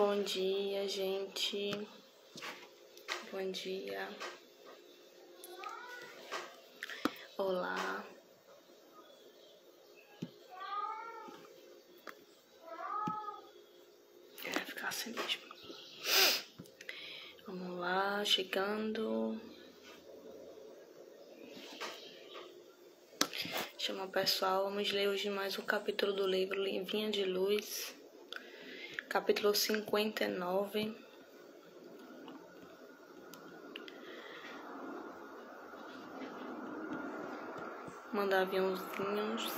Bom dia, gente. Bom dia. Olá. Vai ficar assim mesmo. Vamos lá, chegando. Chama o pessoal. Vamos ler hoje mais um capítulo do livro Vinha de Luz. Capítulo 59. Mandar aviãozinhos.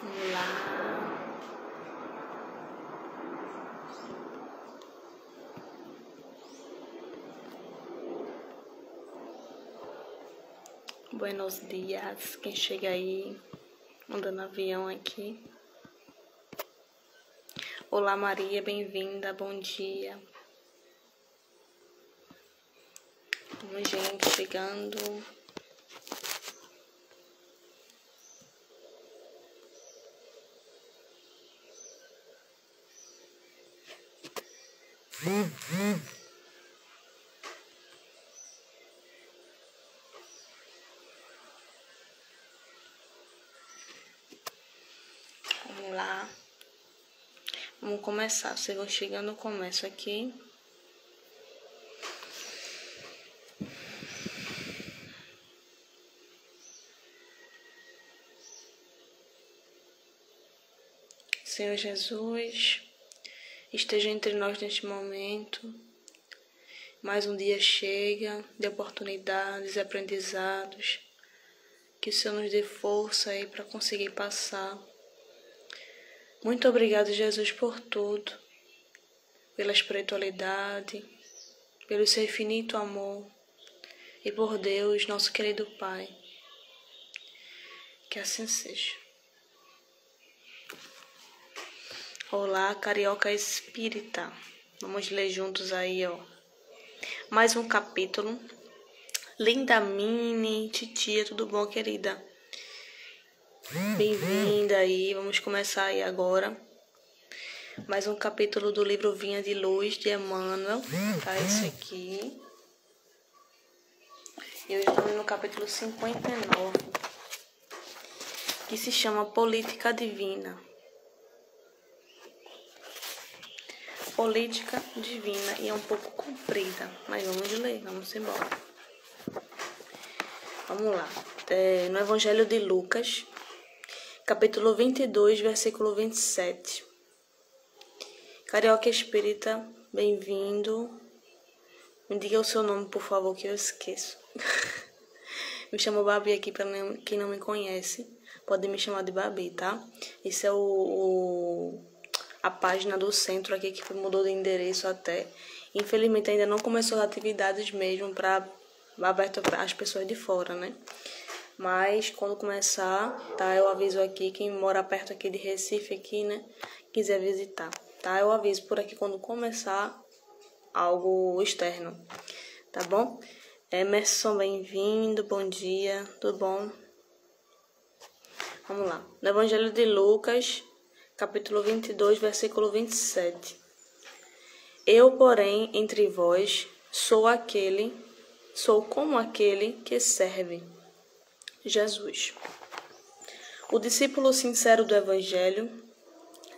Vamos lá. Buenos dias. Quem chega aí, mandando avião aqui. Olá, Maria, bem-vinda. Bom dia. Vamos, gente, chegando. Vamos lá. Vamos começar. Vocês vão chegando, eu começo aqui. Senhor Jesus, esteja entre nós neste momento. Mais um dia chega de oportunidades, aprendizados. Que o Senhor nos dê força aí para conseguir passar. Muito obrigado, Jesus, por tudo. Pela espiritualidade, pelo seu infinito amor. E por Deus, nosso querido Pai. Que assim seja. Olá, Carioca Espírita. Vamos ler juntos aí, ó. Mais um capítulo. Linda Mini, titia, tudo bom, querida? Bem-vinda aí. Vamos começar aí agora. Mais um capítulo do livro Vinha de Luz, de Emmanuel. Tá, esse aqui. E hoje estamos no capítulo 59. Que se chama Política Divina. Política Divina, e é um pouco comprida, mas vamos ler, vamos embora. Vamos lá. No Evangelho de Lucas, capítulo 22, versículo 27. Carioca Espírita, bem-vindo. Me diga o seu nome, por favor, que eu esqueço. Me chamo Babi aqui, para quem não me conhece, pode me chamar de Babi, tá? Esse é a página do centro aqui, que mudou de endereço até. Infelizmente ainda não começou as atividades mesmo para aberto para as pessoas de fora, né? Mas quando começar, tá? Eu aviso aqui, quem mora perto aqui de Recife aqui, né? Quiser visitar, tá? Eu aviso por aqui quando começar algo externo, tá bom? Emerson, bem-vindo, bom dia, tudo bom? Vamos lá. No Evangelho de Lucas, capítulo 22, versículo 27. Eu, porém, entre vós, sou como aquele que serve. Jesus. O discípulo sincero do Evangelho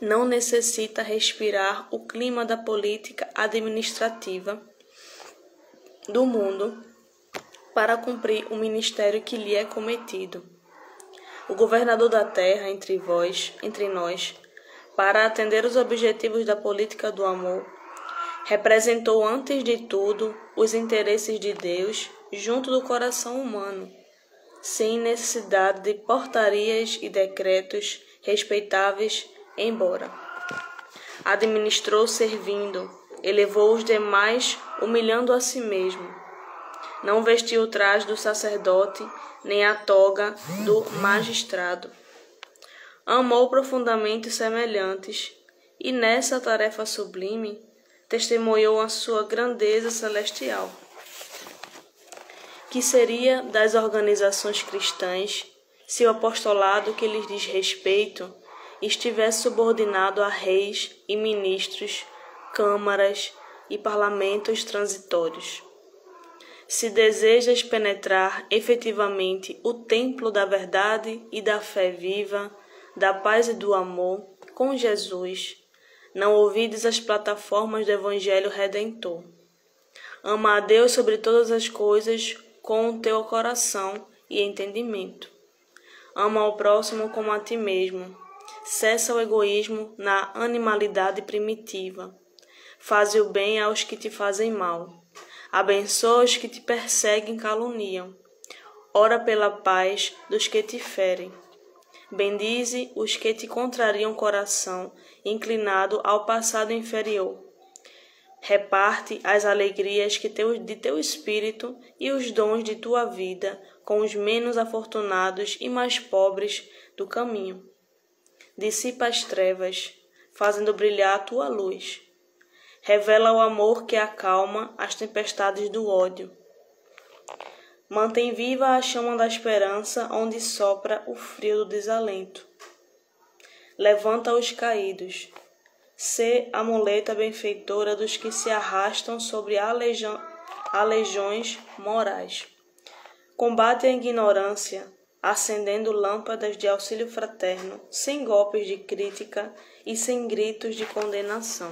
não necessita respirar o clima da política administrativa do mundo para cumprir o ministério que lhe é cometido. O governador da terra entre nós, para atender os objetivos da política do amor, representou antes de tudo os interesses de Deus junto do coração humano, sem necessidade de portarias e decretos respeitáveis, embora. Administrou servindo, elevou os demais humilhando a si mesmo. Não vestiu o traje do sacerdote, nem a toga do magistrado. Amou profundamente os semelhantes, e nessa tarefa sublime testemunhou a sua grandeza celestial. Que seria das organizações cristãs se o apostolado que lhes diz respeito estivesse subordinado a reis e ministros, câmaras e parlamentos transitórios? Se desejas penetrar efetivamente o templo da verdade e da fé viva, da paz e do amor, com Jesus, não ouvides as plataformas do Evangelho Redentor. Ama a Deus sobre todas as coisas com o teu coração e entendimento. Ama ao próximo como a ti mesmo. Cessa o egoísmo na animalidade primitiva. Faze o bem aos que te fazem mal. Abençoa os que te perseguem e caluniam. Ora pela paz dos que te ferem. Bendize os que te contrariam o coração, inclinado ao passado inferior. Reparte as alegrias de teu espírito e os dons de tua vida com os menos afortunados e mais pobres do caminho. Dissipa as trevas, fazendo brilhar a tua luz. Revela o amor que acalma as tempestades do ódio. Mantém viva a chama da esperança onde sopra o frio do desalento. Levanta os caídos. Sê a muleta benfeitora dos que se arrastam sobre aleijões morais. Combate a ignorância, acendendo lâmpadas de auxílio fraterno, sem golpes de crítica e sem gritos de condenação.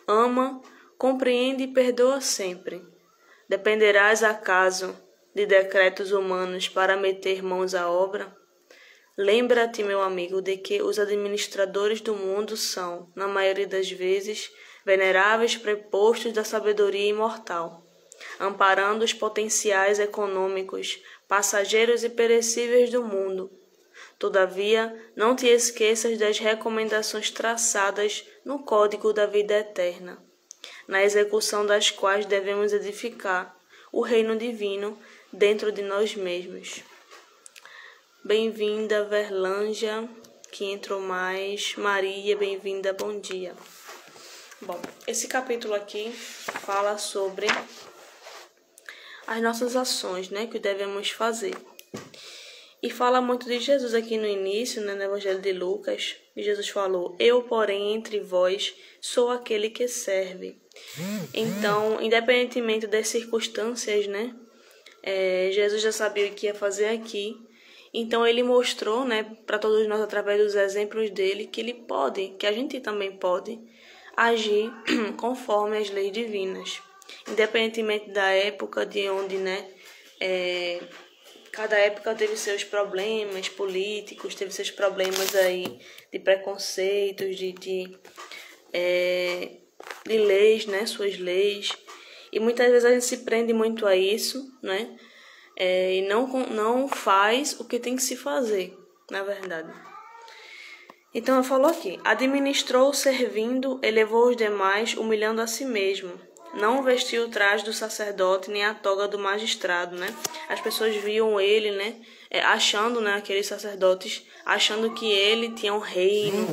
Ama, compreende e perdoa sempre. Dependerás acaso de decretos humanos para meter mãos à obra? Lembra-te, meu amigo, de que os administradores do mundo são, na maioria das vezes, veneráveis prepostos da sabedoria imortal, amparando os potenciais econômicos, passageiros e perecíveis do mundo. Todavia, não te esqueças das recomendações traçadas no Código da Vida Eterna, na execução das quais devemos edificar o reino divino dentro de nós mesmos. Bem-vinda, Verlândia, que entrou mais. Maria, bem-vinda, bom dia. Bom, esse capítulo aqui fala sobre as nossas ações, né, que devemos fazer. E fala muito de Jesus aqui no início, né, no Evangelho de Lucas. E Jesus falou: eu, porém, entre vós, sou aquele que serve. Então, independentemente das circunstâncias, né, Jesus já sabia o que ia fazer aqui. Então, ele mostrou, né, para todos nós, através dos exemplos dele, que ele pode, que a gente também pode, agir conforme as leis divinas. Independentemente da época de onde, né, cada época teve seus problemas políticos, teve seus problemas aí de preconceitos, de leis, né, suas leis. E muitas vezes a gente se prende muito a isso, né, e não faz o que tem que se fazer, na verdade. Então, eu falo aqui: administrou servindo, elevou os demais, humilhando a si mesmo. Não vestiu o traje do sacerdote, nem a toga do magistrado, né? As pessoas viam ele, né? Achando, né? Aqueles sacerdotes, achando que ele tinha um reino,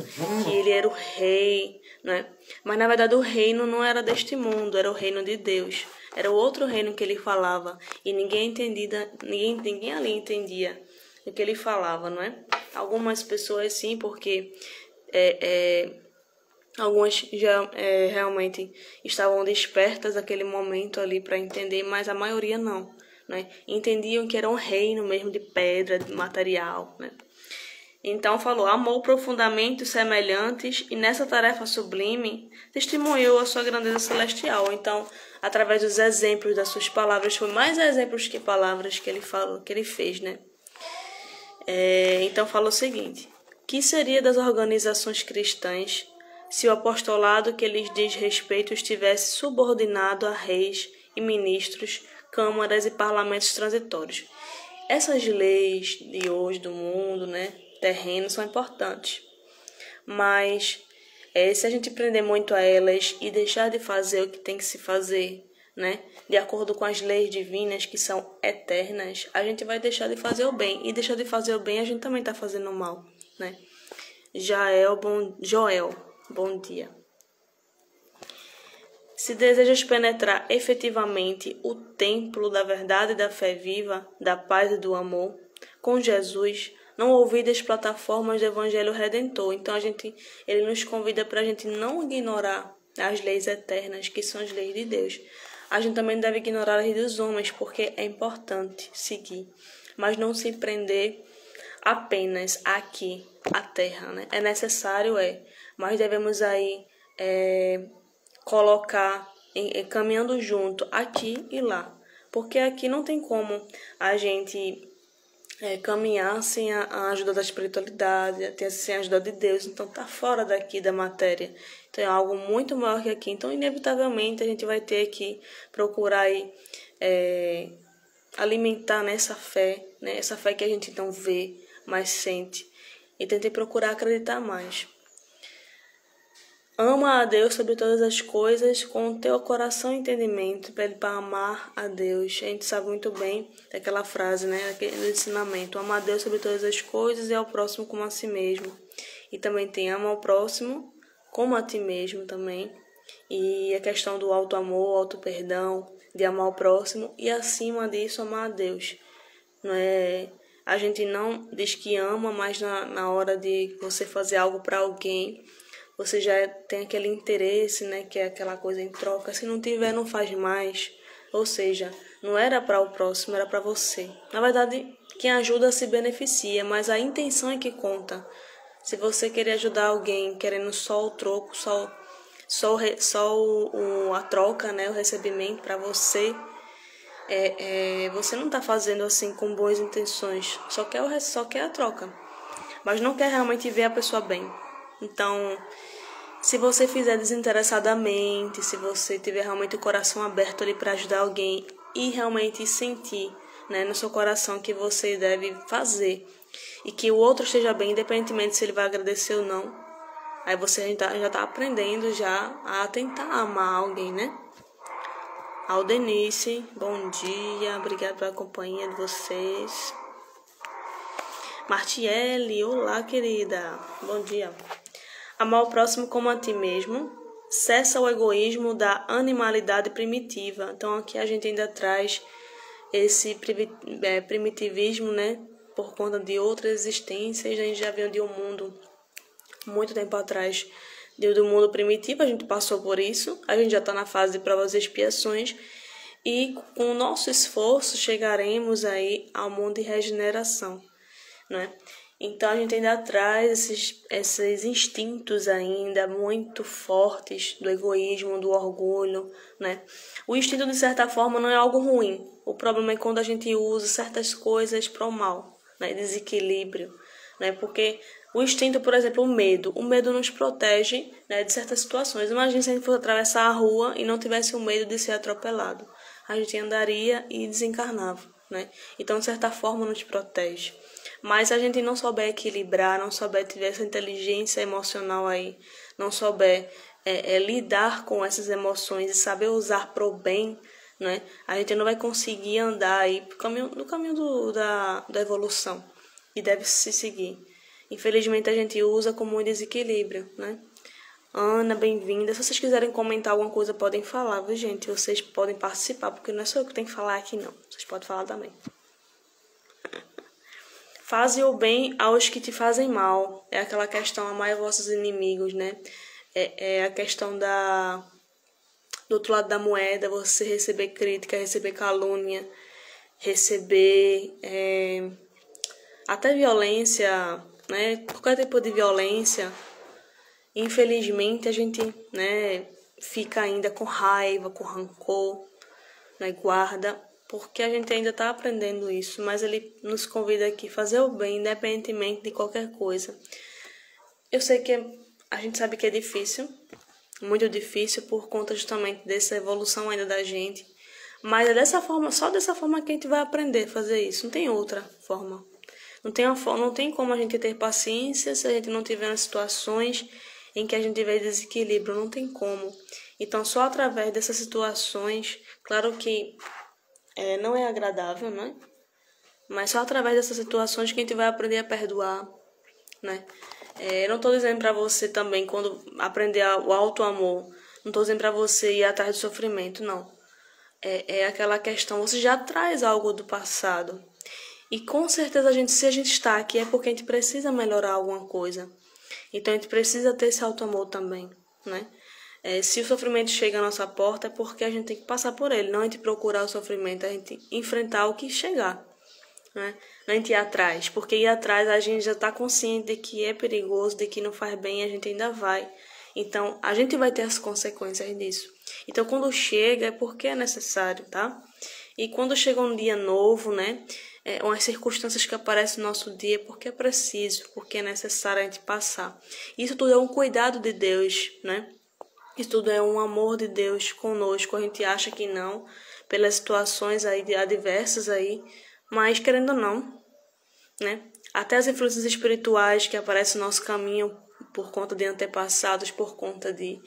que ele era o rei, né? Mas, na verdade, o reino não era deste mundo, era o reino de Deus. Era o outro reino que ele falava. E ninguém ali entendia o que ele falava, não é? Algumas pessoas sim, porque algumas já realmente estavam despertas naquele momento ali para entender, mas a maioria não, né? Entendiam que era um reino mesmo de pedra, de material, né? Então falou: amou profundamente os semelhantes, e nessa tarefa sublime testemunhou a sua grandeza celestial. Então, através dos exemplos das suas palavras, foi mais exemplos que palavras que ele falou, que ele fez, né? Então falou o seguinte: que seria das organizações cristãs se o apostolado que lhes diz respeito estivesse subordinado a reis e ministros, câmaras e parlamentos transitórios? Essas leis de hoje do mundo, né, terreno, são importantes, mas se a gente prender muito a elas e deixar de fazer o que tem que se fazer, né, de acordo com as leis divinas que são eternas, a gente vai deixar de fazer o bem, e deixar de fazer o bem a gente também está fazendo o mal, né? Joel, bom dia. Se desejas penetrar efetivamente o templo da verdade e da fé viva, da paz e do amor, com Jesus, não ouvir as plataformas do Evangelho Redentor. Então, ele nos convida para a gente não ignorar as leis eternas, que são as leis de Deus. A gente também deve ignorar as leis dos homens, porque é importante seguir, mas não se prender apenas aqui, a terra, né? É necessário, mas devemos aí colocar caminhando junto aqui e lá, porque aqui não tem como a gente caminhar sem a ajuda da espiritualidade, sem a ajuda de Deus. Então tá fora daqui da matéria, então é algo muito maior que aqui. Então inevitavelmente a gente vai ter que procurar aí, alimentar nessa fé, né? Essa fé que a gente não vê, mas sente, e tentar procurar acreditar mais. Ama a Deus sobre todas as coisas, com o teu coração e entendimento, para amar a Deus. A gente sabe muito bem daquela frase, né, do ensinamento: ama a Deus sobre todas as coisas e ao próximo como a si mesmo. E também tem ama ao próximo como a ti mesmo também. E a questão do auto-amor, auto-perdão, de amar o próximo e, acima disso, amar a Deus. Não é... A gente não diz que ama, mas na hora de você fazer algo para alguém, você já tem aquele interesse, né, que é aquela coisa em troca. Se não tiver, não faz mais. Ou seja, não era para o próximo, era para você. Na verdade, quem ajuda se beneficia, mas a intenção é que conta. Se você querer ajudar alguém querendo só o troco, a troca, né, o recebimento para você, você não está fazendo assim com boas intenções. Só quer a troca, mas não quer realmente ver a pessoa bem. Então, se você fizer desinteressadamente, se você tiver realmente o coração aberto ali para ajudar alguém e realmente sentir, né, no seu coração que você deve fazer e que o outro esteja bem, independentemente se ele vai agradecer ou não, aí você já está aprendendo já a tentar amar alguém, né? Aldenice, bom dia, obrigado pela companhia de vocês. Martiele, olá, querida, bom dia. Amar o próximo como a ti mesmo, cessa o egoísmo da animalidade primitiva. Então aqui a gente ainda traz esse primitivismo, né, por conta de outras existências. A gente já viu de um mundo, muito tempo atrás, do mundo primitivo, a gente passou por isso, a gente já está na fase de provas e expiações, e com o nosso esforço chegaremos aí ao mundo de regeneração, né? Então a gente ainda traz esses instintos ainda muito fortes do egoísmo, do orgulho, né? O instinto, de certa forma, não é algo ruim. O problema é quando a gente usa certas coisas para o mal, né? Desequilíbrio, né? Porque o instinto, por exemplo, o medo nos protege, né, de certas situações. Imagina se a gente fosse atravessar a rua e não tivesse o medo de ser atropelado. A gente andaria e desencarnava, né? Então, de certa forma, nos protege. Mas se a gente não souber equilibrar, não souber ter essa inteligência emocional aí, não souber lidar com essas emoções e saber usar pro bem, né, a gente não vai conseguir andar aí no caminho da evolução e deve se seguir. Infelizmente a gente usa como um desequilíbrio, né? Ana, bem-vinda. Se vocês quiserem comentar alguma coisa, podem falar, viu, gente? Vocês podem participar, porque não é só eu que tenho que falar aqui, não. Vocês podem falar também. Faze o bem aos que te fazem mal. É aquela questão, amai vossos inimigos, né? É a questão do outro lado da moeda, você receber crítica, receber calúnia, receber até violência, né? Qualquer tipo de violência. Infelizmente, a gente, né, fica ainda com raiva, com rancor, né, guarda, porque a gente ainda está aprendendo isso, mas ele nos convida aqui a fazer o bem, independentemente de qualquer coisa. Eu sei que a gente sabe que é difícil, muito difícil, por conta justamente dessa evolução ainda da gente, mas é dessa forma, só dessa forma que a gente vai aprender a fazer isso, não tem outra forma. Não tem como a gente ter paciência se a gente não tiver nas situações em que a gente tiver desequilíbrio, não tem como. Então, só através dessas situações, claro que não é agradável, né? Mas só através dessas situações que a gente vai aprender a perdoar, né? Eu não estou dizendo para você também, quando aprender o auto-amor, não estou dizendo para você ir atrás do sofrimento, não. É aquela questão, você já traz algo do passado. E com certeza, se a gente está aqui, é porque a gente precisa melhorar alguma coisa. Então, a gente precisa ter esse auto-amor também, né? Se o sofrimento chega à nossa porta, é porque a gente tem que passar por ele. Não a gente procurar o sofrimento, a gente enfrentar o que chegar, né? Não a gente ir atrás, porque ir atrás a gente já está consciente de que é perigoso, de que não faz bem, a gente ainda vai. Então, a gente vai ter as consequências disso. Então, quando chega, é porque é necessário, tá? E quando chega um dia novo, né? Umas circunstâncias que aparecem no nosso dia, porque é preciso, porque é necessário a gente passar. Isso tudo é um cuidado de Deus, né? Isso tudo é um amor de Deus conosco. A gente acha que não, pelas situações aí adversas aí, mas querendo ou não, né? Até as influências espirituais que aparecem no nosso caminho por conta de antepassados, por conta de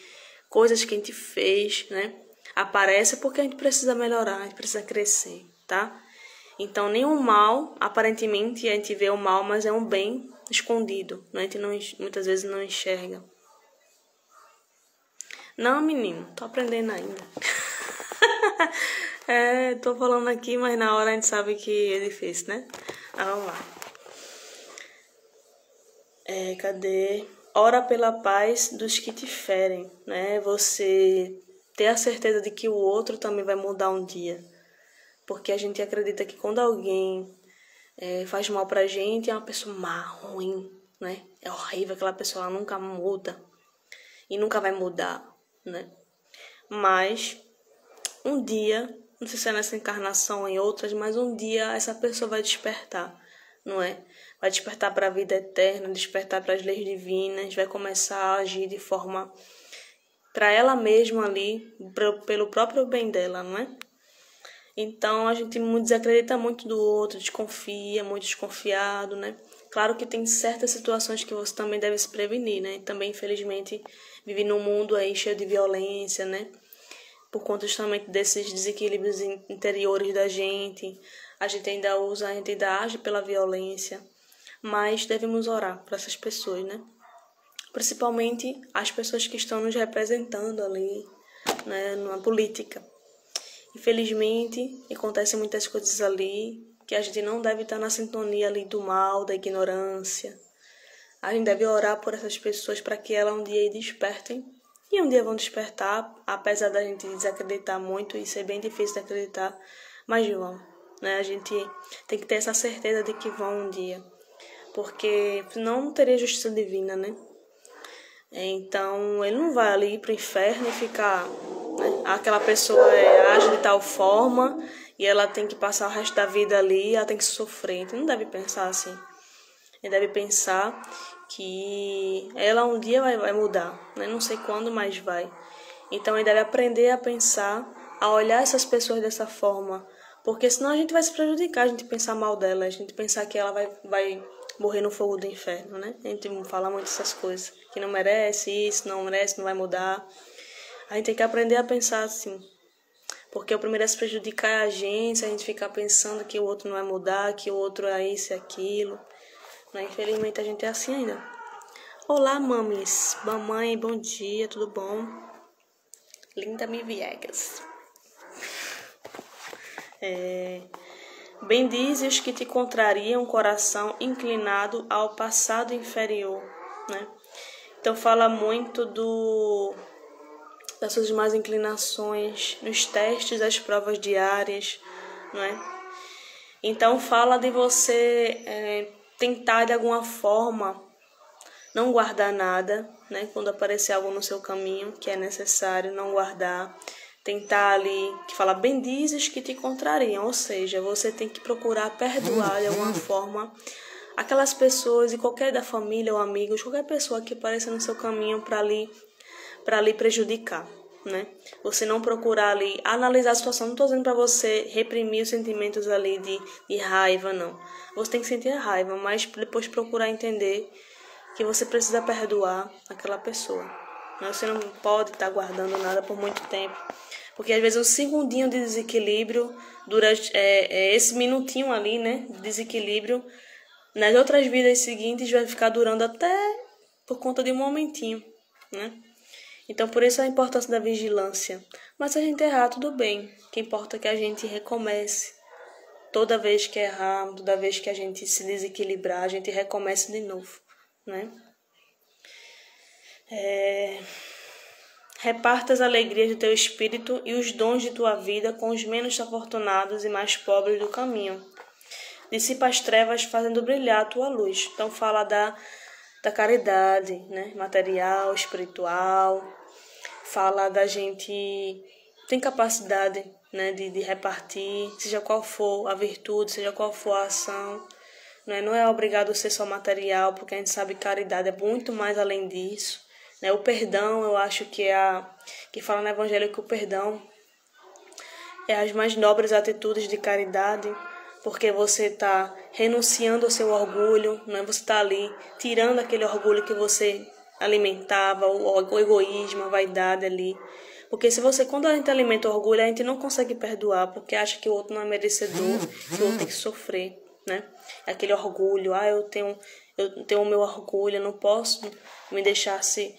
coisas que a gente fez, né? Aparece porque a gente precisa melhorar, a gente precisa crescer, tá? Então, nenhum mal, aparentemente a gente vê o mal, mas é um bem escondido, né? A gente não, muitas vezes não enxerga. Não, menino, tô aprendendo ainda. Tô falando aqui, mas na hora a gente sabe que é difícil, né? Vamos lá. Cadê? Ora pela paz dos que te ferem, né? Você ter a certeza de que o outro também vai mudar um dia. Porque a gente acredita que quando alguém faz mal pra gente, é uma pessoa má, ruim, né? É horrível, aquela pessoa, ela nunca muda. E nunca vai mudar, né? Mas um dia, não sei se é nessa encarnação ou em outras, mas um dia essa pessoa vai despertar, não é? Vai despertar para a vida eterna, despertar para as leis divinas, vai começar a agir de forma para ela mesma ali, pelo próprio bem dela, não é? Então a gente desacredita muito do outro, desconfia, muito desconfiado, né? Claro que tem certas situações que você também deve se prevenir, né? Também, infelizmente, vive num mundo aí cheio de violência, né? Por conta justamente desses desequilíbrios interiores da gente. A gente ainda age pela violência. Mas devemos orar para essas pessoas, né? Principalmente as pessoas que estão nos representando ali, né? Na política. Infelizmente, acontecem muitas coisas ali que a gente não deve estar na sintonia ali do mal, da ignorância. A gente deve orar por essas pessoas para que elas um dia despertem. E um dia vão despertar, apesar da gente desacreditar muito e ser bem difícil de acreditar, mas vão, né? A gente tem que ter essa certeza de que vão um dia, porque senão não teria justiça divina, né? Então, ele não vai ali para o inferno e ficar, né? Aquela pessoa age de tal forma e ela tem que passar o resto da vida ali, ela tem que sofrer. Então, não deve pensar assim. Ele deve pensar que ela um dia vai mudar, né? Não sei quando, mas vai. Então ele deve aprender a pensar, a olhar essas pessoas dessa forma, porque senão a gente vai se prejudicar, a gente pensar mal dela, a gente pensar que ela vai morrer no fogo do inferno, né? A gente fala muito essas coisas, que não merece isso, não merece, não vai mudar. A gente tem que aprender a pensar assim, porque o primeiro a se prejudicar é a gente ficar pensando que o outro não vai mudar, que o outro é isso e aquilo. Infelizmente a gente é assim ainda. Olá, mames. Mamãe, bom dia, tudo bom? Linda Mi Viegas. Bendize os que te contrariam, coração inclinado ao passado inferior, né? Então fala muito das suas más inclinações, nos testes, das provas diárias, não é? Então fala de você tentar de alguma forma não guardar nada, né? Quando aparecer algo no seu caminho que é necessário, não guardar. Tentar ali, que fala, bendizes que te contrariam, ou seja, você tem que procurar perdoar de alguma forma aquelas pessoas, e qualquer da família ou amigos, qualquer pessoa que apareça no seu caminho para ali prejudicar, né? Você não procurar ali analisar a situação. Não estou dizendo para você reprimir os sentimentos ali de raiva, não. Você tem que sentir a raiva, mas depois procurar entender que você precisa perdoar aquela pessoa. Você não pode estar guardando nada por muito tempo, porque às vezes um segundinho de desequilíbrio dura esse minutinho ali, né? De desequilíbrio nas outras vidas seguintes vai ficar durando até por conta de um momentinho, né? Então, por isso a importância da vigilância. Mas se a gente errar, tudo bem. O que importa é que a gente recomece. Toda vez que errar, toda vez que a gente se desequilibrar, a gente recomece de novo, né? Reparta as alegrias do teu espírito e os dons de tua vida com os menos afortunados e mais pobres do caminho. Dissipa as trevas, fazendo brilhar a tua luz. Então, fala da caridade, né? Material, espiritual. Fala da gente tem capacidade, né? de repartir, seja qual for a virtude, seja qual for a ação. Não é obrigado a ser só material, porque a gente sabe que caridade é muito mais além disso. O perdão, eu acho que que fala no Evangelho que o perdão é as mais nobres atitudes de caridade, porque você está renunciando ao seu orgulho, você está ali tirando aquele orgulho que você alimentava, o egoísmo, a vaidade ali. Porque quando a gente alimenta o orgulho, a gente não consegue perdoar, porque acha que o outro não é merecedor, que o outro tem que sofrer, né? Aquele orgulho, eu tenho o meu orgulho, eu não posso me deixar se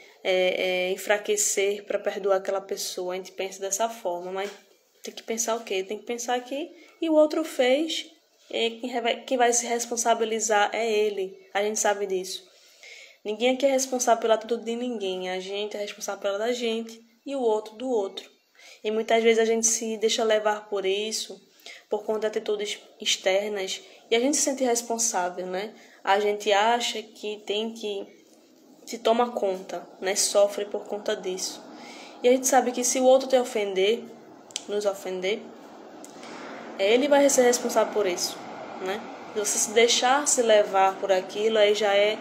enfraquecer para perdoar aquela pessoa. A gente pensa dessa forma, mas tem que pensar o quê? Tem que pensar que e o outro fez, quem vai se responsabilizar é ele. A gente sabe disso. Ninguém aqui é responsável pela atitude de ninguém. A gente é responsável pela da gente e o outro do outro. E muitas vezes a gente se deixa levar por isso, por conta de atitudes externas, e a gente se sente responsável, né? A gente acha que se toma conta, né? Sofre por conta disso. E a gente sabe que se o outro nos ofender, ele vai ser responsável por isso, né? Se você se deixar se levar por aquilo, aí já é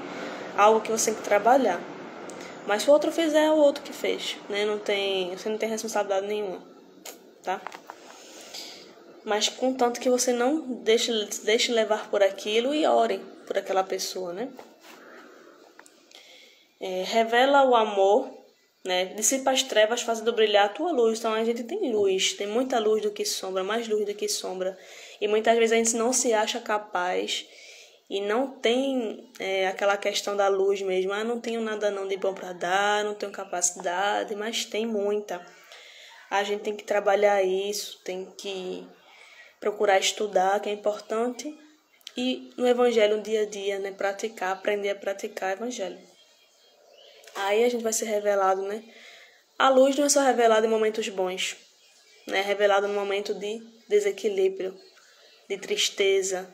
algo que você tem que trabalhar. Mas se o outro fizer, é o outro que fez, né? Você não tem responsabilidade nenhuma, tá? Mas contanto que você não deixe levar por aquilo e ore por aquela pessoa, né? Revela o amor, né? Dissipa as trevas, fazendo brilhar a tua luz. Então a gente tem luz, tem muita luz do que sombra, mais luz do que sombra. E muitas vezes a gente não se acha capaz e não tem aquela questão da luz mesmo. Não tenho nada não de bom para dar, não tenho capacidade, mas tem muita. A gente tem que trabalhar isso, tem que procurar estudar, que é importante. E no Evangelho, no dia a dia, né? Praticar, aprender a praticar o Evangelho. Aí a gente vai ser revelado, né? A luz não é só revelada em momentos bons, né? É revelada no momento de desequilíbrio, de tristeza,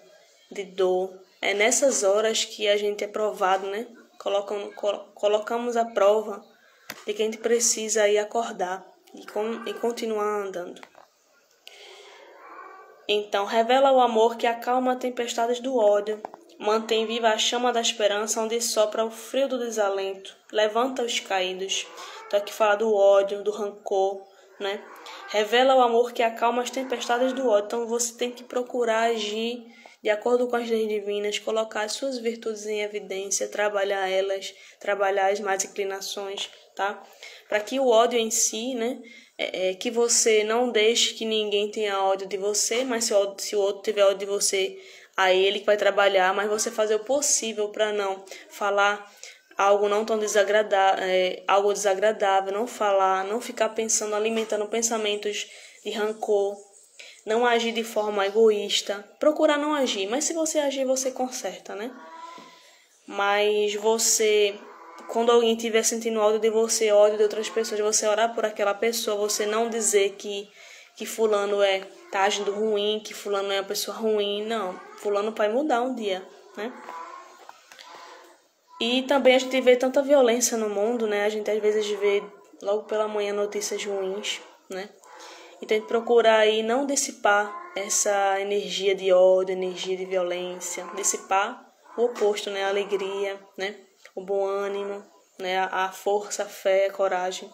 de dor. É nessas horas que a gente é provado, né? Colocamos a prova de que a gente precisa aí acordar e continuar andando. Então, revela o amor que acalma tempestades do ódio, mantém viva a chama da esperança onde sopra o frio do desalento, levanta os caídos. Então aqui fala do ódio, do rancor, né? Revela o amor que acalma as tempestades do ódio. Então você tem que procurar agir de acordo com as leis divinas, colocar as suas virtudes em evidência, trabalhar elas, trabalhar as más inclinações, tá? Para que o ódio em si, né? Que você não deixe que ninguém tenha ódio de você, mas se o outro tiver ódio de você, a ele que vai trabalhar, mas você fazer o possível para não falar algo não tão desagradável, algo desagradável, não falar, não ficar pensando, alimentando pensamentos de rancor, não agir de forma egoísta, procurar não agir, mas se você agir, você conserta, né? Mas quando alguém estiver sentindo ódio de você, ódio de outras pessoas, você orar por aquela pessoa, você não dizer que fulano tá agindo ruim, que fulano é uma pessoa ruim, não. Fulano vai mudar um dia, né? E também a gente vê tanta violência no mundo, né? A gente às vezes vê logo pela manhã notícias ruins, né? Então a gente procura aí não dissipar essa energia de ódio, energia de violência, dissipar o oposto, né? A alegria, né? O bom ânimo, né? A força, a fé, a coragem.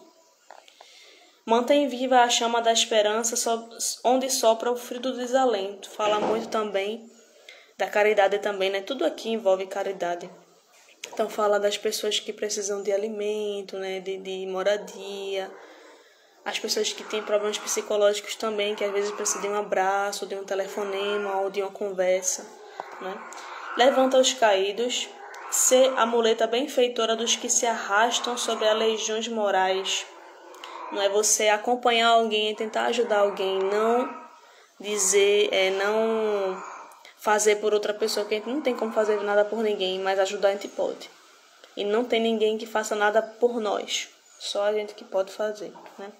Mantém viva a chama da esperança onde sopra o frio do desalento. Fala muito também da caridade também, né? Tudo aqui envolve caridade. Então fala das pessoas que precisam de alimento, né? De moradia. As pessoas que têm problemas psicológicos também, que às vezes precisam de um abraço, de um telefonema ou de uma conversa, né? Levanta os caídos, sê a muleta benfeitora dos que se arrastam sobre as legiões morais. Não é você acompanhar alguém, tentar ajudar alguém, não dizer, não fazer por outra pessoa, que a gente não tem como fazer nada por ninguém, mas ajudar a gente pode. E não tem ninguém que faça nada por nós, só a gente que pode fazer, né?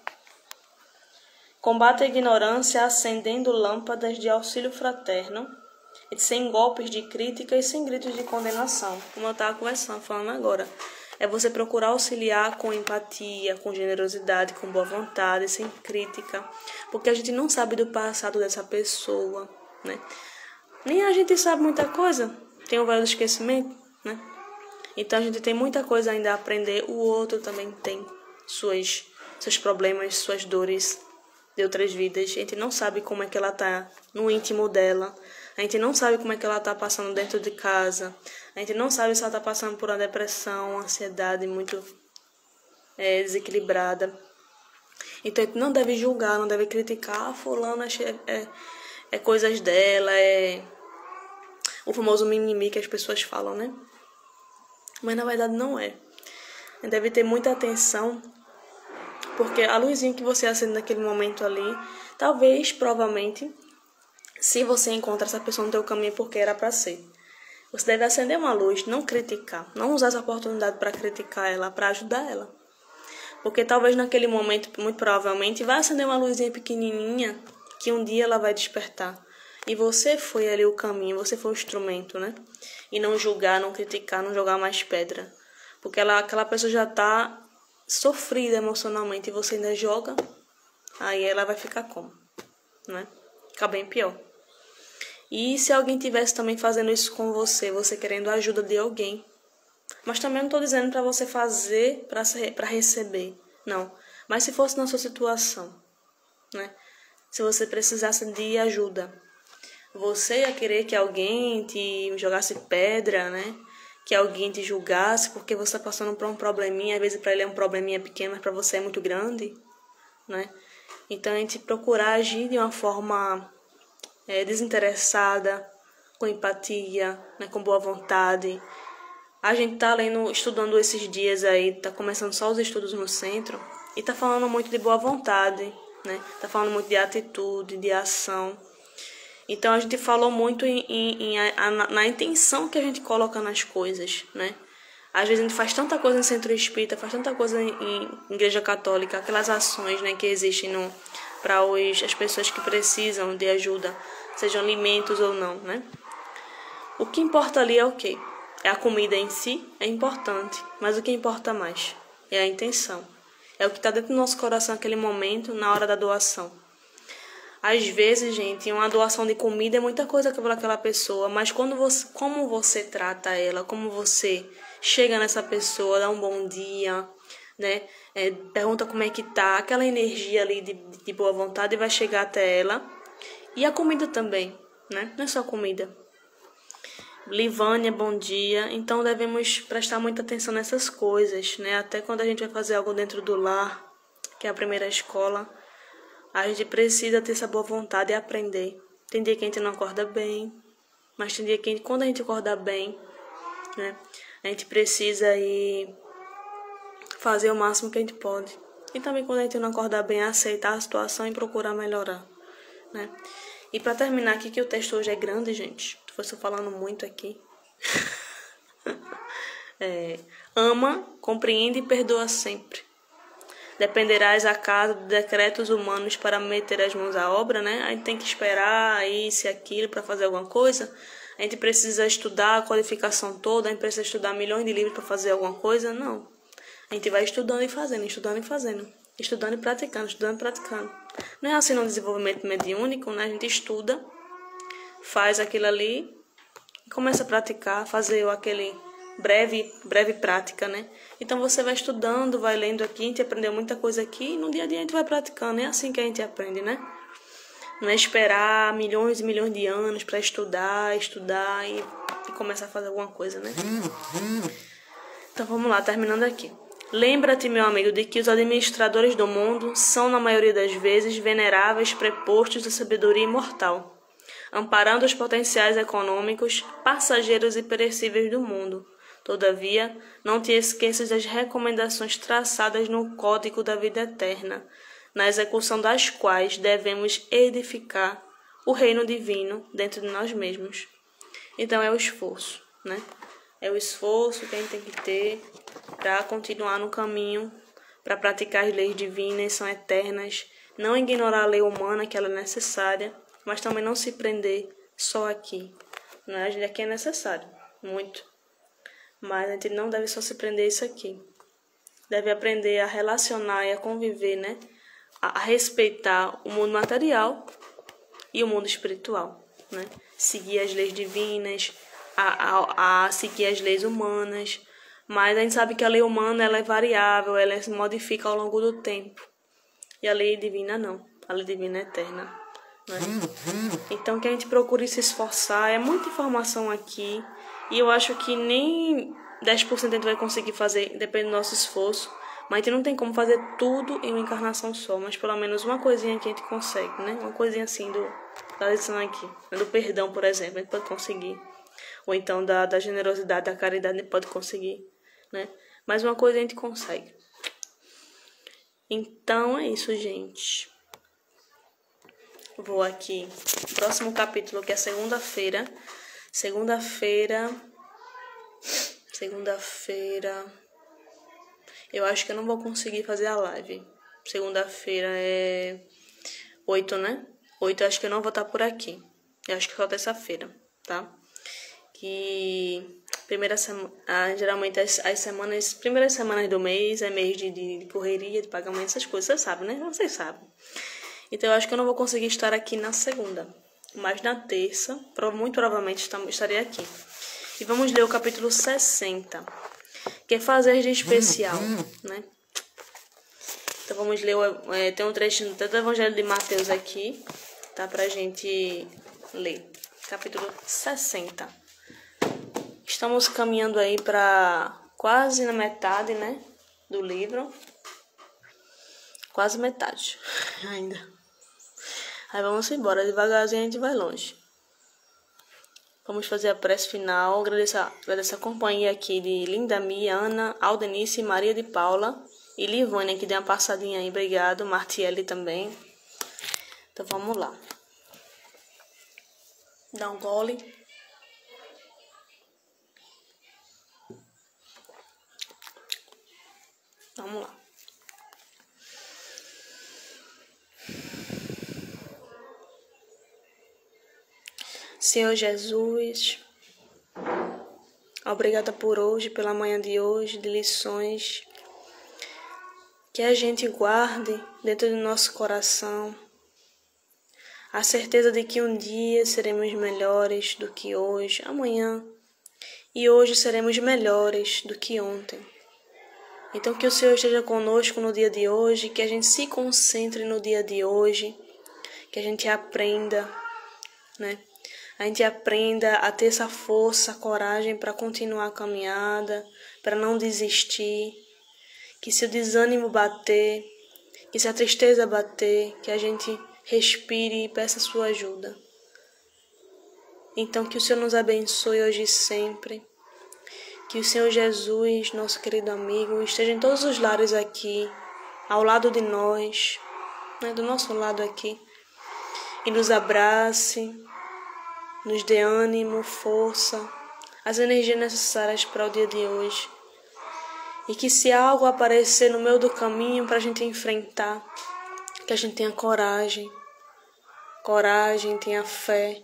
Combate a ignorância acendendo lâmpadas de auxílio fraterno, e sem golpes de crítica e sem gritos de condenação. Como eu estava falando agora. É você procurar auxiliar com empatia, com generosidade, com boa vontade, sem crítica. Porque a gente não sabe do passado dessa pessoa, né? Nem a gente sabe muita coisa. Tem o véu do esquecimento, né? Então a gente tem muita coisa ainda a aprender. O outro também tem seus problemas, suas dores de outras vidas. A gente não sabe como é que ela tá no íntimo dela. A gente não sabe como é que ela tá passando dentro de casa. A gente não sabe se ela tá passando por uma depressão, uma ansiedade muito desequilibrada. Então a gente não deve julgar, não deve criticar. Ah, fulano é coisas dela, é o famoso mimimi que as pessoas falam, né? Mas na verdade não é. A gente deve ter muita atenção, porque a luzinha que você acende naquele momento ali, talvez, provavelmente, se você encontra essa pessoa no teu caminho porque era para ser. Você deve acender uma luz, não criticar. Não usar essa oportunidade para criticar ela, para ajudar ela. Porque talvez naquele momento, muito provavelmente, vai acender uma luzinha pequenininha que um dia ela vai despertar. E você foi ali o caminho, você foi o instrumento, né? E não julgar, não criticar, não jogar mais pedra. Porque aquela pessoa já está sofrida emocionalmente e você ainda joga, aí ela vai ficar como? Né? Fica bem pior. E se alguém tivesse também fazendo isso com você querendo a ajuda de alguém. Mas também não estou dizendo para você fazer para receber. Não. Mas se fosse na sua situação, né? Se você precisasse de ajuda, você ia querer que alguém te jogasse pedra, né? Que alguém te julgasse porque você está passando por um probleminha. Às vezes para ele é um probleminha pequeno, mas para você é muito grande, né? Então a gente procurar agir de uma forma desinteressada, com empatia, né, com boa vontade. A gente tá estudando esses dias aí, tá começando só os estudos no centro e tá falando muito de boa vontade, né? Tá falando muito de atitude, de ação. Então a gente falou muito na intenção que a gente coloca nas coisas, né? Às vezes a gente faz tanta coisa em centro espírita, faz tanta coisa em igreja católica, aquelas ações, né, que existem para as pessoas que precisam de ajuda, sejam alimentos ou não, né? O que importa ali é o quê? É a comida em si, é importante, mas o que importa mais é a intenção. É o que está dentro do nosso coração naquele momento, na hora da doação. Às vezes, gente, uma doação de comida é muita coisa para aquela pessoa, mas como você trata ela, como você chega nessa pessoa, dá um bom dia, né? Pergunta como é que tá, aquela energia ali de boa vontade vai chegar até ela. E a comida também, né? Não é só comida. Livânia, bom dia. Então devemos prestar muita atenção nessas coisas, né? Até quando a gente vai fazer algo dentro do lar, que é a primeira escola, a gente precisa ter essa boa vontade e aprender. Tem dia que a gente não acorda bem, mas tem dia que quando a gente acorda bem, né? A gente precisa ir fazer o máximo que a gente pode. E também quando a gente não acordar bem, aceitar a situação e procurar melhorar, né? E para terminar aqui, que o texto hoje é grande, gente. Estou falando muito aqui. Ama, compreende e perdoa sempre. Dependerás acaso de decretos humanos para meter as mãos à obra, né? A gente tem que esperar isso e aquilo para fazer alguma coisa. A gente precisa estudar a qualificação toda, a gente precisa estudar milhões de livros para fazer alguma coisa? Não. A gente vai estudando e fazendo, estudando e fazendo. Estudando e praticando, estudando e praticando. Não é assim no desenvolvimento mediúnico, né? A gente estuda, faz aquilo ali, começa a praticar, fazer aquele breve prática, né? Então você vai estudando, vai lendo aqui, a gente aprendeu muita coisa aqui e no dia a dia a gente vai praticando. É assim que a gente aprende, né? Não é esperar milhões e milhões de anos para estudar e começar a fazer alguma coisa, né? Então vamos lá, terminando aqui. Lembra-te, meu amigo, de que os administradores do mundo são, na maioria das vezes, veneráveis prepostos da sabedoria imortal. amparando os potenciais econômicos, passageiros e perecíveis do mundo. Todavia, não te esqueças das recomendações traçadas no Código da Vida Eterna, na execução das quais devemos edificar o reino divino dentro de nós mesmos. Então é o esforço, né? É o esforço que a gente tem que ter para continuar no caminho, para praticar as leis divinas, são eternas, não ignorar a lei humana, que ela é necessária, mas também não se prender só aqui. Né? A gente aqui é necessário, muito. Mas a gente não deve só se prender isso aqui. Deve aprender a relacionar e a conviver, né? A respeitar o mundo material e o mundo espiritual, né? Seguir as leis divinas, a seguir as leis humanas, mas a gente sabe que a lei humana ela é variável, ela se modifica ao longo do tempo, e a lei divina não, a lei divina é eterna, né? Então que a gente procure se esforçar, é muita informação aqui, e eu acho que nem 10% a gente vai conseguir fazer, depende do nosso esforço, mas a gente não tem como fazer tudo em uma encarnação só, mas pelo menos uma coisinha que a gente consegue, né? Uma coisinha assim da lição aqui. Do perdão, por exemplo, a gente pode conseguir. Ou então da generosidade, da caridade, a gente pode conseguir, né? Mas uma coisa a gente consegue. Então é isso, gente. Vou aqui. Próximo capítulo, que é segunda-feira. Segunda-feira. Eu acho que eu não vou conseguir fazer a live. Segunda-feira é 8, né? 8 eu acho que eu não vou estar por aqui. Eu acho que só terça-feira, tá? Que geralmente as primeiras semanas do mês é mês de correria, de pagamento, essas coisas. Vocês sabem, né? Vocês sabem. Então eu acho que eu não vou conseguir estar aqui na segunda. Mas na terça, muito provavelmente estarei aqui. E vamos ler o capítulo 60. Que é fazer de especial, né? Então vamos ler, tem um trechinho do Evangelho de Mateus aqui, tá? Pra gente ler. Capítulo 60. Estamos caminhando aí para quase na metade, né? Do livro. Quase metade ainda. Aí vamos embora, devagarzinho a gente vai longe. Vamos fazer a prece final, agradecer a companhia aqui de Linda Mia, Ana, Aldenice, Maria de Paula e Livânia, que deu uma passadinha aí, obrigado, Martiele também. Então vamos lá. Dá um gole. Vamos lá. Senhor Jesus, obrigada por hoje, pela manhã de hoje, de lições, que a gente guarde dentro do nosso coração a certeza de que um dia seremos melhores do que hoje, amanhã, e hoje seremos melhores do que ontem. Então que o Senhor esteja conosco no dia de hoje, que a gente se concentre no dia de hoje, que a gente aprenda, né? A gente aprenda a ter essa força, coragem para continuar a caminhada, para não desistir. Que se o desânimo bater, que se a tristeza bater, que a gente respire e peça a sua ajuda. Então que o Senhor nos abençoe hoje e sempre. Que o Senhor Jesus, nosso querido amigo, esteja em todos os lares aqui, ao lado de nós, né, do nosso lado aqui, e nos abrace, nos dê ânimo, força, as energias necessárias para o dia de hoje. E que se algo aparecer no meio do caminho para a gente enfrentar, que a gente tenha coragem, tenha fé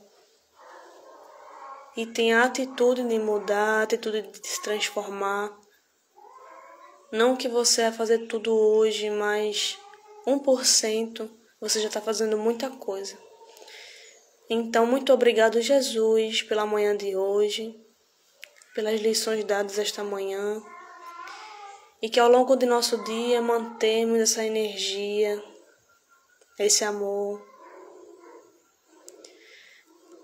e tenha a atitude de mudar, a atitude de se transformar. Não que você vai fazer tudo hoje, mas 1% você já está fazendo muita coisa. Então, muito obrigado, Jesus, pela manhã de hoje, pelas lições dadas esta manhã, e que ao longo do nosso dia mantemos essa energia, esse amor,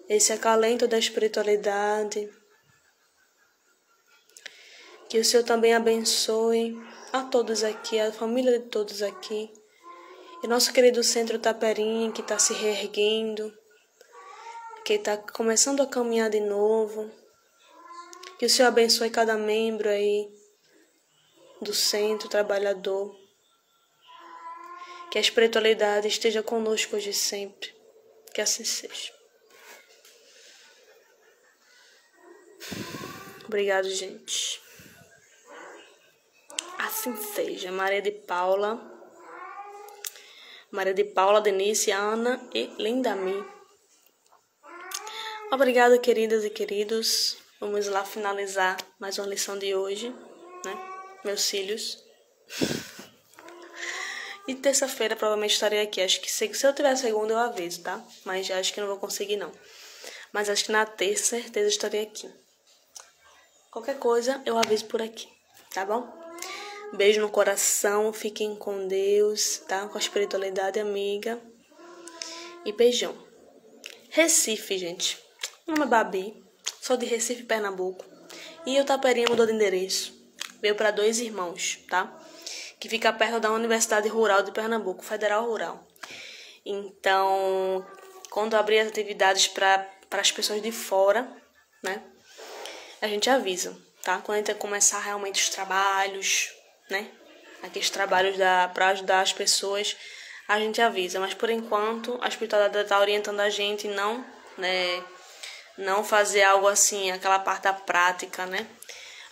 esse acalento da espiritualidade. Que o Senhor também abençoe a todos aqui, a família de todos aqui, e nosso querido Centro Taperinha, que está se reerguendo, que está começando a caminhar de novo. Que o Senhor abençoe cada membro aí do Centro Trabalhador. Que a espiritualidade esteja conosco hoje e sempre. Que assim seja. Obrigado, gente. Assim seja. Maria de Paula, Denise, Ana e Lindami. Obrigado, queridas e queridos. Vamos lá finalizar mais uma lição de hoje, né? Meus filhos. E terça-feira provavelmente estarei aqui. Acho que se eu tiver segunda eu aviso, tá? Mas já acho que não vou conseguir, não. Mas acho que na terça, certeza, estarei aqui. Qualquer coisa, eu aviso por aqui, tá bom? Beijo no coração, fiquem com Deus, tá? Com a espiritualidade amiga. E beijão. Recife, gente. Meu nome é Babi, sou de Recife, Pernambuco. E o Taperinha mudou de endereço. Veio para Dois Irmãos, tá? Que fica perto da Universidade Rural de Pernambuco, Federal Rural. Então, quando abrir as atividades para as pessoas de fora, né? A gente avisa, tá? Quando a gente começar realmente os trabalhos, né? Aqueles trabalhos para ajudar as pessoas, a gente avisa. Mas, por enquanto, a espiritualidade está orientando a gente não, né? Não fazer algo assim, aquela parte da prática, né?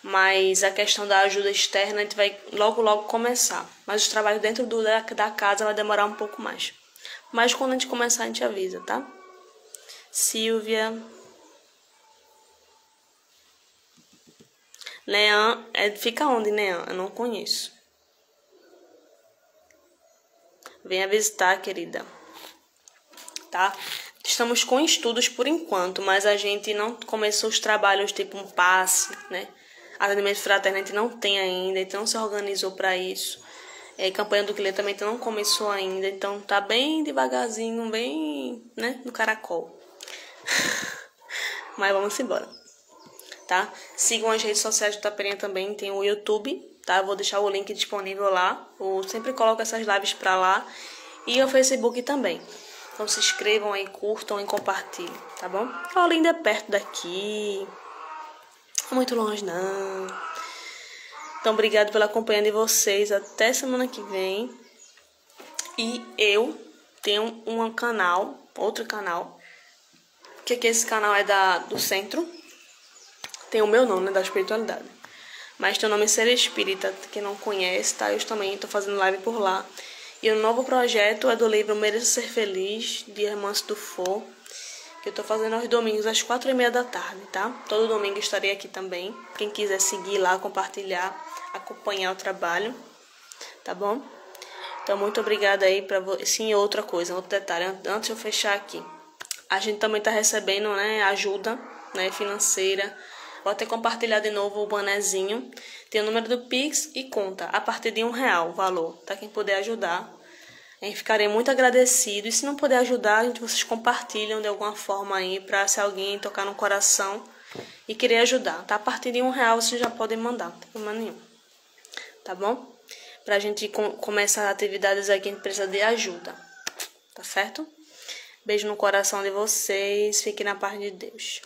Mas a questão da ajuda externa a gente vai logo começar. Mas os trabalhos dentro da casa vai demorar um pouco mais. Mas quando a gente começar, a gente avisa, tá? Silvia. Leão, fica onde, Leão? Eu não conheço. Venha visitar, querida. Tá? Estamos com estudos por enquanto, mas a gente não começou os trabalhos tipo um passe, né? Atendimento fraterno a gente não tem ainda, então não se organizou para isso. Campanha do cliente também não começou ainda, então tá bem devagarzinho, bem, né, no caracol. Mas vamos embora, tá? Sigam as redes sociais do Taperinha também, tem o YouTube, tá? Eu vou deixar o link disponível lá, eu sempre coloco essas lives pra lá, e o Facebook também. Então se inscrevam aí, curtam e compartilhem, tá bom? A Olinda é perto daqui, não é muito longe não. Então obrigado pela companhia de vocês, até semana que vem. E eu tenho outro canal, que esse canal é do Centro. Tem o meu nome, né, da espiritualidade. Mas tem o nome Ser Espírita, quem não conhece, tá? Eu também tô fazendo live por lá. E o novo projeto é do livro Mereço Ser Feliz, de Hermance Dufour, que eu tô fazendo aos domingos às 4h30 da tarde, tá? Todo domingo estarei aqui também. Quem quiser seguir lá, compartilhar, acompanhar o trabalho, tá bom? Então, muito obrigada aí pra você. Sim, outro detalhe, antes de eu fechar aqui. A gente também tá recebendo, né, ajuda, né, financeira. Vou até compartilhar de novo o bonezinho. Tem o número do Pix e conta, a partir de R$1 o valor, tá? Quem puder ajudar. A gente ficaria muito agradecido. E se não puder ajudar, vocês compartilham de alguma forma aí, pra se alguém tocar no coração e querer ajudar, tá? A partir de R$1 vocês já podem mandar, não tem problema nenhum. Tá bom? Pra gente começar atividades aqui, a gente precisa de ajuda. Tá certo? Beijo no coração de vocês. Fiquem na paz de Deus.